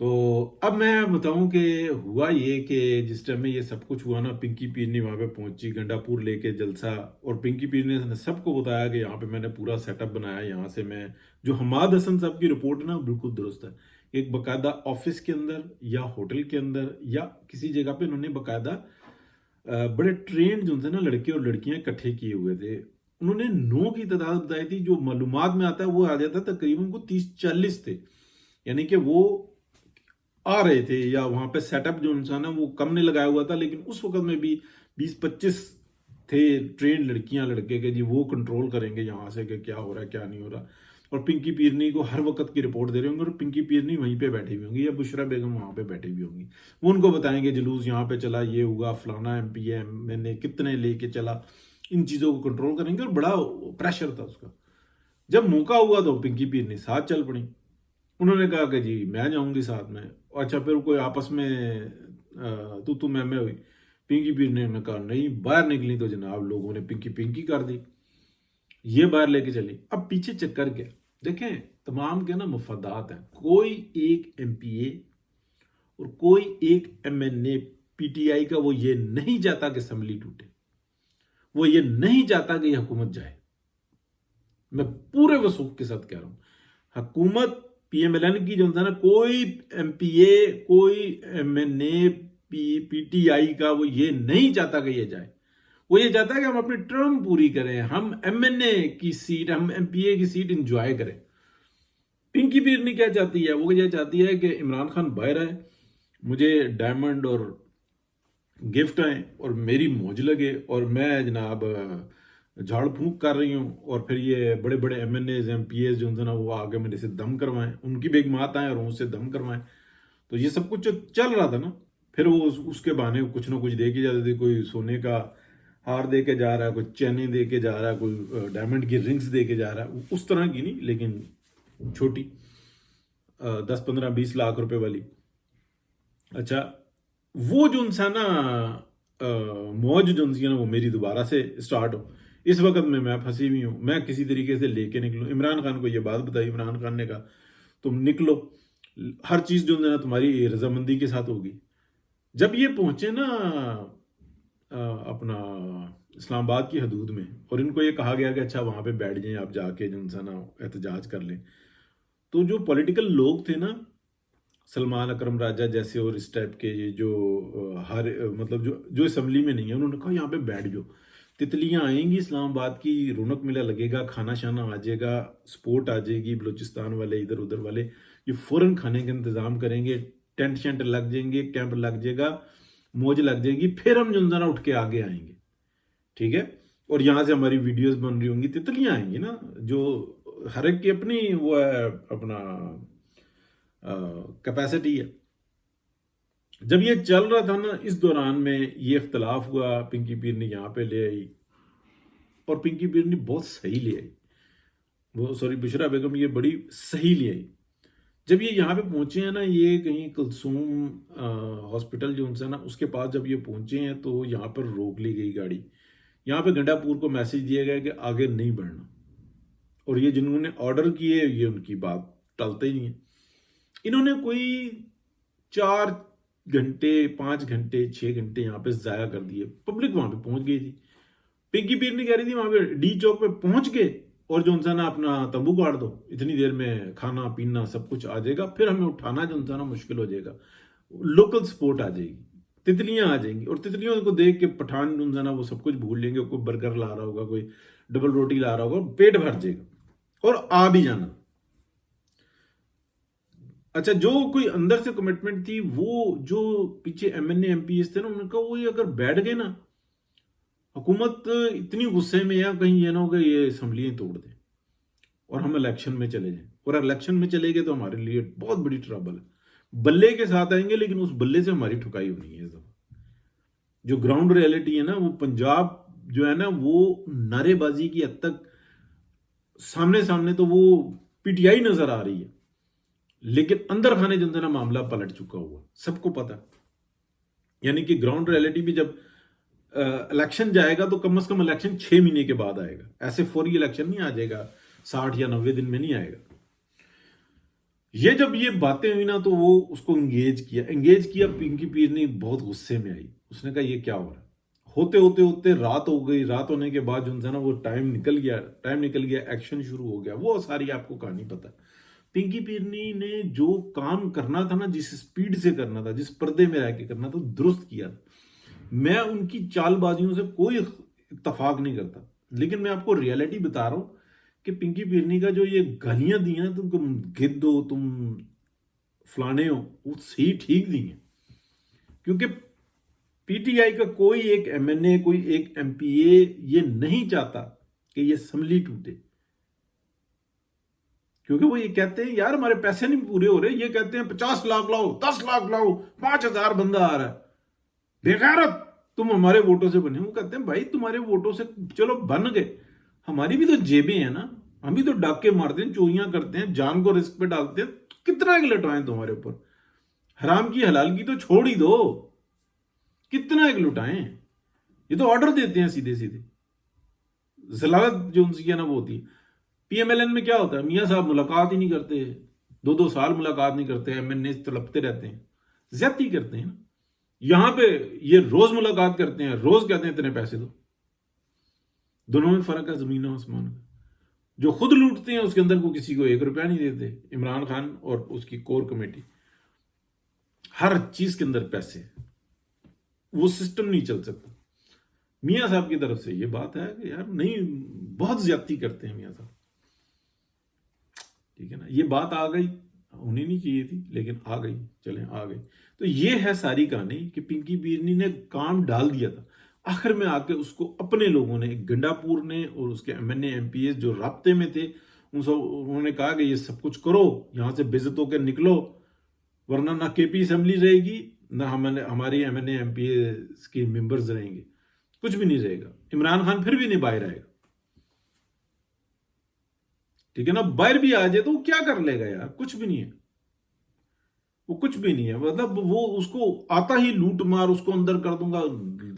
تو اب میں بتاؤں کہ ہوا یہ کہ جس ٹائم میں یہ سب کچھ ہوا نا، پنکی پیرنی وہاں پہ پہنچی، گنڈا پور لے کے جلسہ، اور پنکی پیرنی نے سب کو بتایا کہ یہاں پہ میں نے پورا سیٹ اپ بنایا، یہاں سے میں جو حماد حسن صاحب کی رپورٹ ہے نا بالکل درست ہے، ایک باقاعدہ آفس کے اندر یا ہوٹل کے اندر یا کسی جگہ پہ انہوں نے باقاعدہ بڑے ٹرینڈ جو تھے نا لڑکے اور لڑکیاں اکٹھے کیے ہوئے تھے، انہوں نے 9 کی تعداد بتائی تھی، جو معلومات میں آتا ہے وہ آ جاتا ہے تقریباً کو 30-40 تھے، یعنی کہ وہ آ رہے تھے، یا وہاں پہ سیٹ اپ جو انسان ہے وہ کم نے لگایا ہوا تھا، لیکن اس وقت میں بھی 20-25 تھے ٹرین لڑکیاں لڑکے کہ جی وہ کنٹرول کریں گے یہاں سے کہ کیا ہو رہا ہے کیا نہیں ہو رہا، اور پنکی پیرنی کو ہر وقت کی رپورٹ دے رہے ہوں گے، اور پنکی پیرنی وہیں پہ بیٹھی ہوئی ہوں گی یا بشرا بیگم وہاں پہ بیٹھی ہوئی ہوں گی، وہ ان کو بتائیں گے جلوس یہاں پہ چلا، یہ ہوگا، فلانا ایم پی ہے، میں نے کتنے لے کے چلا، ان چیزوں کو کنٹرول کریں گے، اور بڑا پریشر تھا اس کا۔ جب موقع ہوا تو پنکی پیرنی ساتھ چل پڑی، انہوں نے کہا کہ جی میں جاؤں گی ساتھ میں، اچھا پھر کوئی آپس میں تو میں ہوئی، پنکی پیرنی نے کہا نہیں، باہر نکلی تو جناب لوگوں نے پنکی پنکی کر دی، یہ باہر لے کے چلی۔ اب پیچھے چکر کیا، دیکھیں تمام کے نا مفادات ہیں، کوئی ایک ایم پی اے اور کوئی ایک M N A P T I کا وہ یہ نہیں چاہتا کہ اسمبلی ٹوٹے، وہ یہ نہیں چاہتا کہ یہ حکومت جائے، میں پورے وثوق کے ساتھ کہہ رہا ہوں، حکومت پی ایم ایل این کی جو ہوتا ہے نا، کوئی ایم پی اے کوئی M N A P T I کا وہ یہ نہیں چاہتا کہ یہ جائے، وہ یہ چاہتا ہے کہ ہم اپنی ٹرم پوری کریں، ہم ایم این اے کی سیٹ، ہم ایم پی اے کی سیٹ انجوائے کریں۔ پنکی پیرنی کیا چاہتی ہے، وہ یہ چاہتی ہے کہ عمران خان باہر آئے، مجھے ڈائمنڈ اور گفٹ آئیں اور میری موج لگے، اور میں جناب جھاڑ پھونک کر رہی ہوں، اور پھر یہ بڑے بڑے M N As M P As جو ہیں نا وہ آگے میرے سے دم کروائیں، ان کی بیگمات آئیں اور ان سے دم کروائیں۔ تو یہ سب کچھ جو چل رہا تھا نا، پھر وہ اس کے بہانے کچھ نہ کچھ دے کے جاتے تھے، کوئی سونے کا ہار دے کے جا رہا ہے، کوئی چینی دے کے جا رہا ہے، کوئی ڈائمنڈ کی رنگز دے کے جا رہا ہے، اس طرح کی نہیں لیکن چھوٹی 10-15-20 لاکھ روپے والی۔ اچھا وہ جو انسان نا موج جو انسی نا وہ میری دوبارہ سے سٹارٹ ہو، اس وقت میں پھنسی ہوئی ہوں، میں کسی طریقے سے لے کے نکلوں۔ عمران خان کو یہ بات بتائی، عمران خان نے کہا تم نکلو، ہر چیز جو ہے نا تمہاری رضامندی کے ساتھ ہوگی۔ جب یہ پہنچے نا اپنا اسلام آباد کی حدود میں، اور ان کو یہ کہا گیا کہ اچھا وہاں پہ بیٹھ جائیں آپ جا کے جو انسان احتجاج کر لیں، تو جو پولیٹیکل لوگ تھے نا، سلمان اکرم راجہ جیسے اور اس ٹائپ کے جو ہر مطلب جو اسمبلی میں نہیں ہے، انہوں نے کہا یہاں پہ بیٹھ جاؤ، تتلیاں آئیں گی، اسلام آباد کی رونق میلہ لگے گا، کھانا شانا آ جائے گا، سپورٹ آ جائے گی، بلوچستان والے ادھر ادھر والے یہ فوراً کھانے کا انتظام کریں گے، ٹینٹ شینٹ لگ جائیں گے، کیمپ لگ جائے گا، موج لگ جائے گی، پھر ہم جو ذرا اٹھ کے آگے آئیں گے، ٹھیک ہے، اور یہاں سے ہماری ویڈیوز بن رہی ہوں گی، تتلیاں آئیں گی نا، جو ہر ایک کی اپنی وہ ہے، اپنا کیپیسٹی ہے۔ جب یہ چل رہا تھا نا، اس دوران میں یہ اختلاف ہوا، پنکی پیرنی یہاں پہ لے آئی، اور پنکی پیرنی بہت صحیح لے آئی، وہ سوری بشرا بیگم یہ بڑی صحیح لے آئی۔ جب یہ یہاں پہ پہنچے ہیں نا، یہ کہیں کلثوم ہاسپٹل جو ہے نا اس کے پاس جب یہ پہنچے ہیں تو یہاں پر روک لی گئی گاڑی، یہاں پہ گنڈا پور کو میسج دیا گیا کہ آگے نہیں بڑھنا، اور یہ جنہوں نے آرڈر کیے یہ ان کی بات ٹلتے ہی ہیں۔ انہوں نے کوئی 4 گھنٹے 5 گھنٹے 6 گھنٹے یہاں پہ ضائع کر دیے، پبلک وہاں پہ پہنچ گئی تھی، پنکی پیرنی کہہ رہی تھی وہاں پہ ڈی چوک پہ پہنچ کے اور جو انسان اپنا تمبو گاڑ دو، اتنی دیر میں کھانا پینا سب کچھ آ جائے گا، پھر ہمیں اٹھانا جو انسان مشکل ہو جائے گا، لوکل سپورٹ آ جائے گی، تتلیاں آ جائیں گی، اور تتلیوں کو دیکھ کے پٹھان جو انسان وہ سب کچھ بھول لیں گے، کوئی برگر لا رہا ہوگا، کوئی ڈبل روٹی لا رہا ہوگا، پیٹ بھر جائے گا اور آ بھی جانا۔ اچھا جو کوئی اندر سے کمٹمنٹ تھی، وہ جو پیچھے M N A M P S تھے نا، انہوں نے کہا وہ اگر بیٹھ گئے نا، حکومت اتنی غصے میں یا کہیں یہ نہ ہو کہ یہ اسمبلیاں توڑ دیں اور ہم الیکشن میں چلے جائیں، اور الیکشن میں چلے گئے تو ہمارے لیے بہت بڑی ٹربل ہے، بلے کے ساتھ آئیں گے لیکن اس بلے سے ہماری ٹھکائی ہونی ہے اس دفعہ۔ جو گراؤنڈ ریئلٹی ہے نا، وہ پنجاب جو ہے نا وہ نعرے بازی کی حد تک سامنے تو وہ پی ٹی آئی نظر آ رہی ہے، لیکن اندر کھانے جو ہے نا معاملہ پلٹ چکا ہوا، سب کو پتا، یعنی کہ گراؤنڈ ریئلٹی بھی جب الیکشن جائے گا تو کم از کم الیکشن 6 مہینے کے بعد آئے گا، ایسے فوری الیکشن نہیں آ جائے گا، 60 یا 90 دن میں نہیں آئے گا۔ یہ جب یہ باتیں ہوئی نا تو وہ اس کو انگیج کیا پنکی پیرنی بہت غصے میں آئی. اس نے کہا یہ کیا ہو رہا ہے. ہوتے ہوتے ہوتے رات ہو گئی. رات ہونے کے بعد جو ہے نا وہ ٹائم نکل گیا, ایکشن شروع ہو گیا. وہ ساری آپ کو کہانی پتہ ہے. پنکی پیرنی نے جو کام کرنا تھا نا, جس سپیڈ سے کرنا تھا, جس پردے میں رہ کے کرنا تھا, درست کیا تھا. میں ان کی چال بازیوں سے کوئی اتفاق نہیں کرتا, لیکن میں آپ کو ریالٹی بتا رہا ہوں کہ پنکی پیرنی کا جو یہ گالیاں دی ہیں, تم گد ہو, تم فلانے ہو, وہ صحیح ٹھیک دی ہیں. کیونکہ پی ٹی آئی کا کوئی ایک ایم این اے, کوئی ایک ایم پی اے یہ نہیں چاہتا کہ یہ اسمبلی ٹوٹے. کیونکہ وہ یہ کہتے ہیں یار ہمارے پیسے نہیں پورے ہو رہے. یہ کہتے ہیں 50 لاکھ لاؤ, 10 لاکھ لاؤ, 5,000 بندہ آ رہا ہے. بے غیرت, تم ہمارے ووٹوں سے بنے. وہ کہتے ہیں بھائی تمہارے ووٹوں سے چلو بن گئے, ہماری بھی تو جیبیں ہیں نا, ہم بھی تو ڈاکے مارتے ہیں, چوریاں کرتے ہیں, جان کو رسک پہ ڈالتے ہیں. کتنا ایک لٹائیں تمہارے اوپر. حرام کی حلال کی تو چھوڑ ہی دو, کتنا ایک لٹائیں. یہ تو آرڈر دیتے ہیں سیدھے سیدھے. ضلالت جو ان کی ہے نا وہ ہوتی ہے. پی ایم ایل این میں کیا ہوتا ہے, میاں صاحب ملاقات ہی نہیں کرتے, 2 سال ملاقات نہیں کرتے, ایم این اے تڑپتے رہتے ہیں, زیادتی کرتے ہیں نا. یہاں پہ یہ روز ملاقات کرتے ہیں, روز کہتے ہیں اتنے پیسے دو. دونوں میں فرق ہے زمین و آسمان کا. جو خود لوٹتے ہیں اس کے اندر کو کسی کو 1 روپیہ نہیں دیتے. عمران خان اور اس کی کور کمیٹی, ہر چیز کے اندر پیسے, وہ سسٹم نہیں چل سکتا. میاں صاحب کی طرف سے یہ بات ہے کہ یار نہیں, بہت زیادتی کرتے ہیں میاں صاحب. ٹھیک ہے نا, یہ بات آ گئی, ہونی نہیں چاہیے تھی لیکن آ گئی, چلیں آ گئی. تو یہ ہے ساری کہانی کہ پنکی پیرنی نے کام ڈال دیا تھا. آخر میں آ کے اس کو اپنے لوگوں نے, گنڈا پور نے اور اس کے M N A M P S جو رابطے میں تھے, انہوں نے کہا کہ یہ سب کچھ کرو, یہاں سے بے عزت ہو کے نکلو, ورنہ نہ کے پی اسمبلی رہے گی, نہ ہماری M N A M P S کی ممبرز رہیں گے, کچھ بھی نہیں رہے گا. عمران خان پھر بھی نہیں باہر آئے گا. ٹھیک ہے نا, باہر بھی آ جائے تو وہ کیا کر لے گا یار, کچھ بھی نہیں ہے. وہ کچھ بھی نہیں ہے, مطلب وہ اس کو آتا ہی لوٹ مار, اس کو اندر کر دوں گا.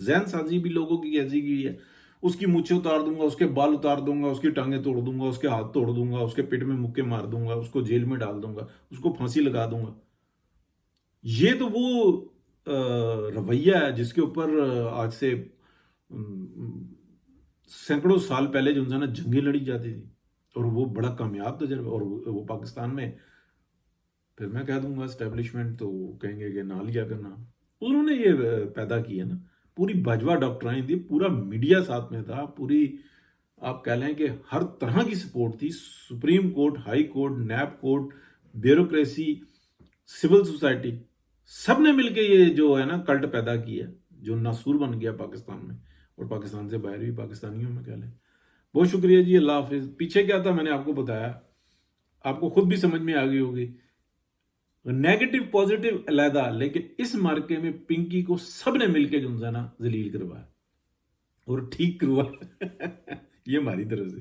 ذہن سازی بھی لوگوں کی ایسی کی ہے, اس کی مونچھیں اتار دوں گا, اس کے بال اتار دوں گا, اس کی ٹانگیں توڑ دوں گا, اس کے ہاتھ توڑ دوں گا, اس کے پیٹ میں مکے مار دوں گا, اس کو جیل میں ڈال دوں گا, اس کو پھانسی لگا دوں گا. یہ تو وہ رویہ ہے جس کے اوپر آج سے سینکڑوں سال پہلے جو نا جنگیں لڑی جاتی تھی, اور وہ بڑا کامیاب تجربہ. اور وہ پاکستان میں, پھر میں کہہ دوں گا اسٹیبلشمنٹ, تو کہیں گے کہ نہ لیا کرنا. انہوں نے یہ پیدا کیا نا, پوری باجوہ ڈاکٹرائیں تھی, پورا میڈیا ساتھ میں تھا, پوری آپ کہہ لیں کہ ہر طرح کی سپورٹ تھی. Supreme court, high court, NAB court, bureaucracy, civil society, سب نے مل کے یہ جو ہے نا کلٹ پیدا کیا, جو ناسور بن گیا پاکستان میں, اور پاکستان سے باہر بھی پاکستانیوں میں کہہ لیں. بہت شکریہ جی, اللہ حافظ. پیچھے کیا تھا میں نے آپ کو بتایا, آپ کو خود بھی سمجھ میں آ گئی ہوگی. نیگیٹو پازیٹو علیحدہ, لیکن اس مارکے میں پنکی کو سب نے مل کے جو نا ذلیل کروایا اور ٹھیک کروایا. یہ ہماری طرف سے.